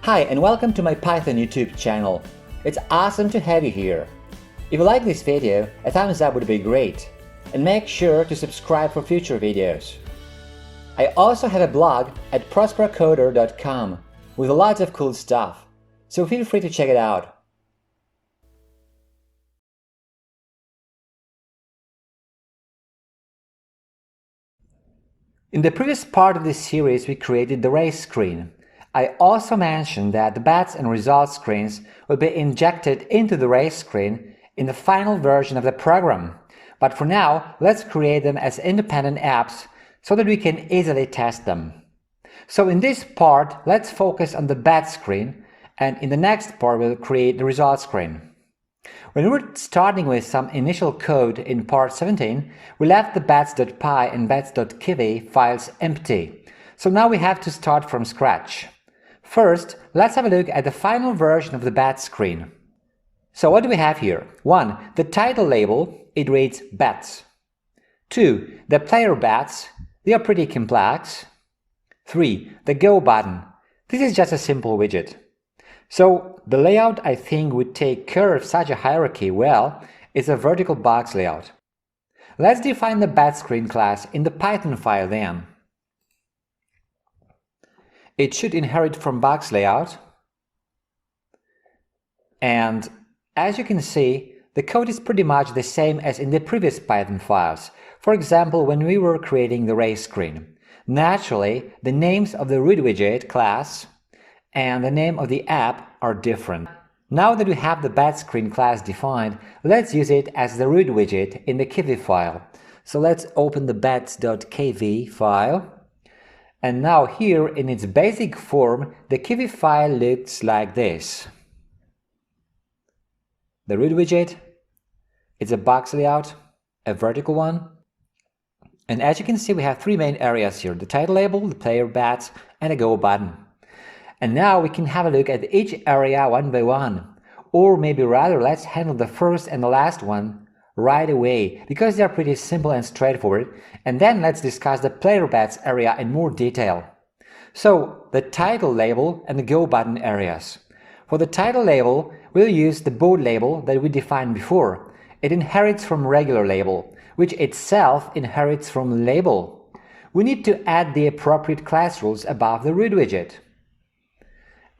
Hi and welcome to my Python YouTube channel. It's awesome to have you here. If you like this video, a thumbs up would be great. And make sure to subscribe for future videos. I also have a blog at prosperacoder.com with lots of cool stuff, so feel free to check it out. In the previous part of this series, we created the race screen. I also mentioned that the bets and results screens will be injected into the race screen in the final version of the program. But for now, let's create them as independent apps so that we can easily test them. So in this part, let's focus on the bet screen, and in the next part we'll create the results screen. When we were starting with some initial code in part 17, we left the bets.py and bets.kivy files empty. So now we have to start from scratch. First, let's have a look at the final version of the bet screen. So what do we have here? 1. The title label, it reads bets. 2. The player bets, they are pretty complex. 3. The go button, this is just a simple widget. So the layout I think would take care of such a hierarchy well is a vertical box layout. Let's define the bet screen class in the Python file then. It should inherit from box layout, and as you can see, the code is pretty much the same as in the previous Python files. For example, when we were creating the race screen. Naturally, the names of the root widget class and the name of the app are different. Now that we have the bet screen class defined, let's use it as the root widget in the Kivy file. So let's open the bets.kv file. And now here, in its basic form, the Kivy file looks like this. The root widget, it's a box layout, a vertical one. And as you can see, we have three main areas here: the title label, the player bets, and a go button. And now we can have a look at each area one by one. Or maybe rather, let's handle the first and the last one right away, because they are pretty simple and straightforward, and then let's discuss the player bets area in more detail. So, the title label and the go button areas. For the title label, we'll use the bold label that we defined before. It inherits from regular label, which itself inherits from label. We need to add the appropriate class rules above the root widget.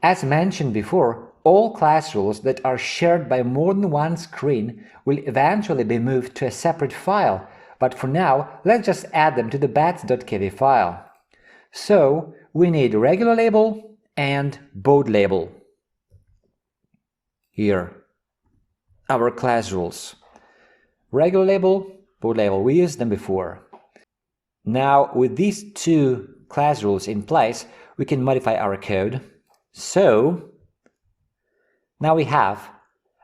As mentioned before, all class rules that are shared by more than one screen will eventually be moved to a separate file, but for now, let's just add them to the bets.kv file. So, we need regular label and bold label. Here, our class rules. Regular label, bold label, we used them before. Now, with these two class rules in place, we can modify our code. So, now I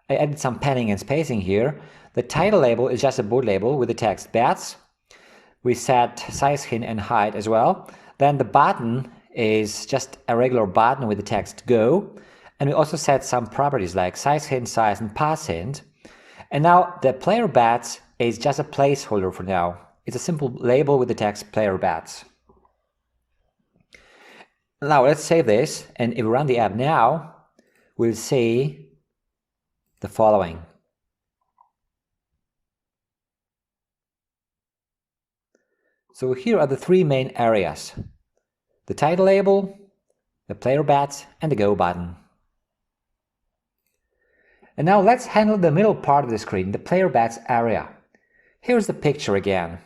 added some padding and spacing here. The title label is just a bold label with the text bets. We set size, hint, and height as well. Then the button is just a regular button with the text go. And we also set some properties like size, hint, size, and pass hint. And now the player bets is just a placeholder for now. It's a simple label with the text player bets. Now let's save this, and if we run the app now, we'll see the following. So here are the three main areas: the title label, the player bets, and the go button. And now let's handle the middle part of the screen, the player bets area. Here's the picture again.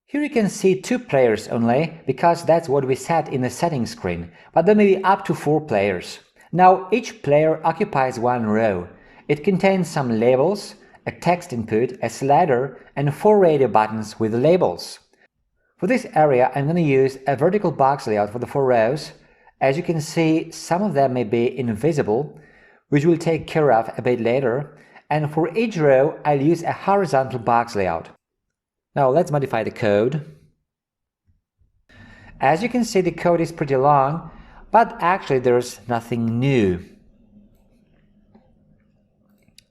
Here you can see 2 players only, because that's what we set in the settings screen, but there may be up to 4 players. Now each player occupies one row. It contains some labels, a text input, a slider, and 4 radio buttons with labels. For this area, I'm going to use a vertical box layout for the 4 rows. As you can see, some of them may be invisible, which we'll take care of a bit later, and for each row, I'll use a horizontal box layout. Now let's modify the code. As you can see, the code is pretty long, but actually there's nothing new.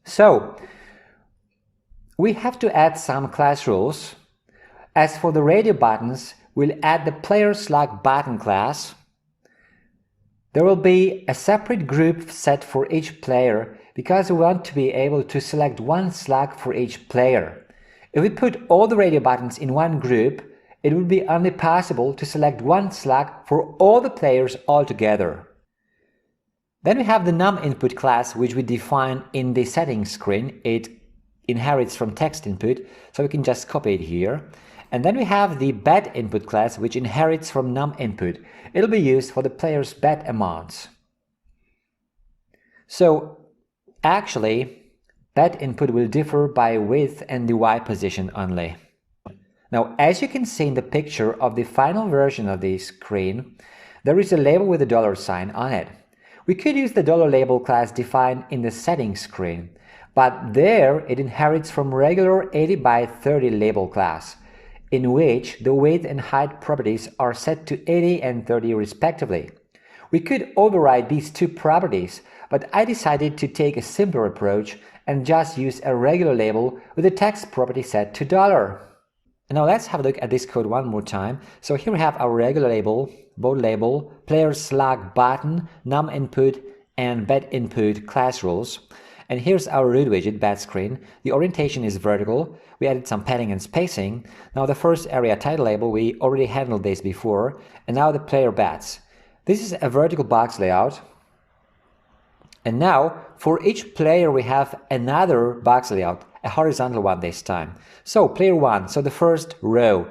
So, we have to add some class rules. As for the radio buttons, we'll add the player slug button class. There will be a separate group set for each player because we want to be able to select one slug for each player. If we put all the radio buttons in one group, it would be only possible to select one slug for all the players altogether. Then we have the num_input class, which we define in the settings screen. It inherits from text input, so we can just copy it here. And then we have the bet input class, which inherits from num_input. It'll be used for the players' bet amounts. So actually, bet input will differ by width and the Y position only. Now, as you can see in the picture of the final version of the screen, there is a label with a $sign on it. We could use the $label class defined in the settings screen, but there it inherits from regular 80 by 30 label class, in which the width and height properties are set to 80 and 30 respectively. We could override these two properties, but I decided to take a simpler approach and just use a regular label with the text property set to $. Now let's have a look at this code one more time. So here we have our regular label, bold label, player slug button, num_input, and bet input class rules. And here's our root widget bet screen. The orientation is vertical. We added some padding and spacing. Now the first area title label, we already handled this before. And now the player bets. This is a vertical box layout. And now for each player we have another box layout, a horizontal one this time. So player 1, so the first row,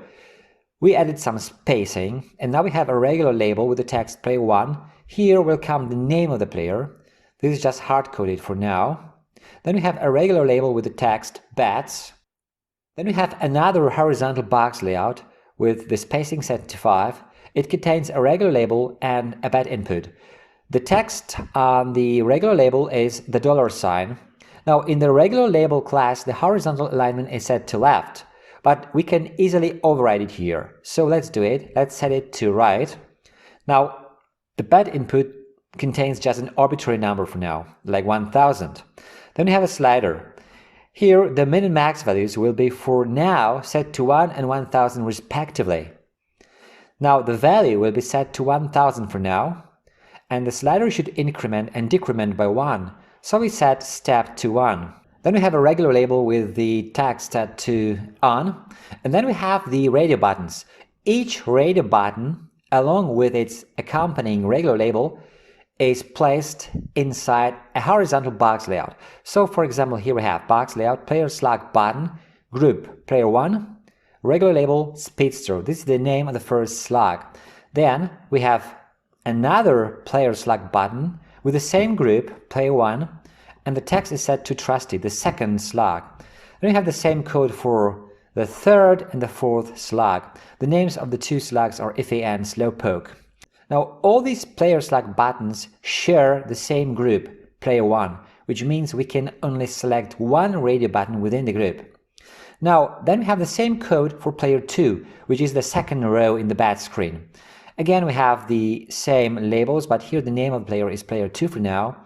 we added some spacing, and now we have a regular label with the text player 1. Here will come the name of the player. This is just hard-coded for now. Then we have a regular label with the text bets. Then we have another horizontal box layout with the spacing set to 5. It contains a regular label and a bet input. The text on the regular label is the $sign. Now in the regular label class, the horizontal alignment is set to left, but we can easily override it here. So let's do it. Let's set it to right. Now the bet input contains just an arbitrary number for now, like 1000. Then we have a slider. Here the min and max values will be for now set to 1 and 1000 respectively. Now the value will be set to 1000 for now, and the slider should increment and decrement by 1, so we set step to 1. Then we have a regular label with the text set to on, and then we have the radio buttons. Each radio button, along with its accompanying regular label, is placed inside a horizontal box layout. So for example, here we have box layout, player slug button, group, player 1, regular label, speedster. This is the name of the first slug. Then we have another player slug button with the same group, player 1, and the text is set to trusty, the second slug. Then we have the same code for the third and the fourth slug. The names of the two slugs are Iffy and Slowpoke. Now all these player slug buttons share the same group, player 1, which means we can only select one radio button within the group. Now then we have the same code for player 2, which is the second row in the bet screen. Again, we have the same labels, but here the name of the player is player 2 for now.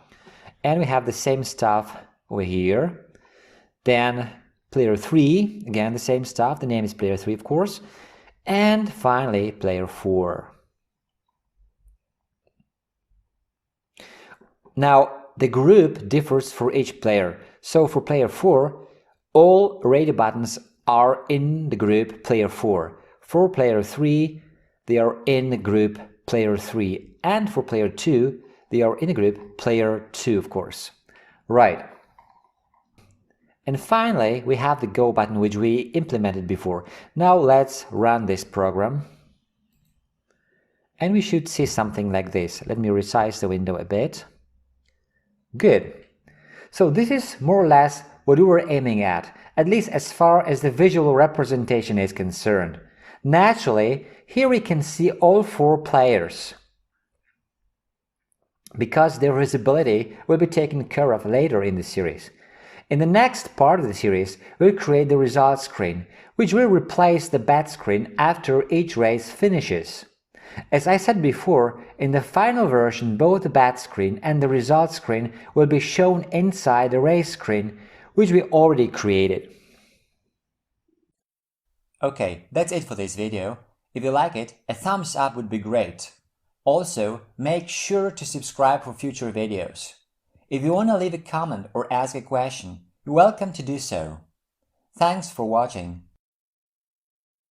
And we have the same stuff over here. Then player 3, again the same stuff, the name is player 3 of course. And finally player 4. Now the group differs for each player. So for player 4, all radio buttons are in the group player 4. For player 3, they are in the group player 3, and for player 2, they are in the group player 2, of course. Right. And finally, we have the Go button, which we implemented before. Now let's run this program. And we should see something like this. Let me resize the window a bit. Good. So this is more or less what we were aiming at least as far as the visual representation is concerned. Naturally, here we can see all 4 players, because their visibility will be taken care of later in the series. In the next part of the series, we'll create the results screen, which will replace the bet screen after each race finishes. As I said before, in the final version, both the bet screen and the results screen will be shown inside the race screen, which we already created. Okay, that's it for this video. If you like it, a thumbs up would be great. Also, make sure to subscribe for future videos. If you want to leave a comment or ask a question, you're welcome to do so. Thanks for watching.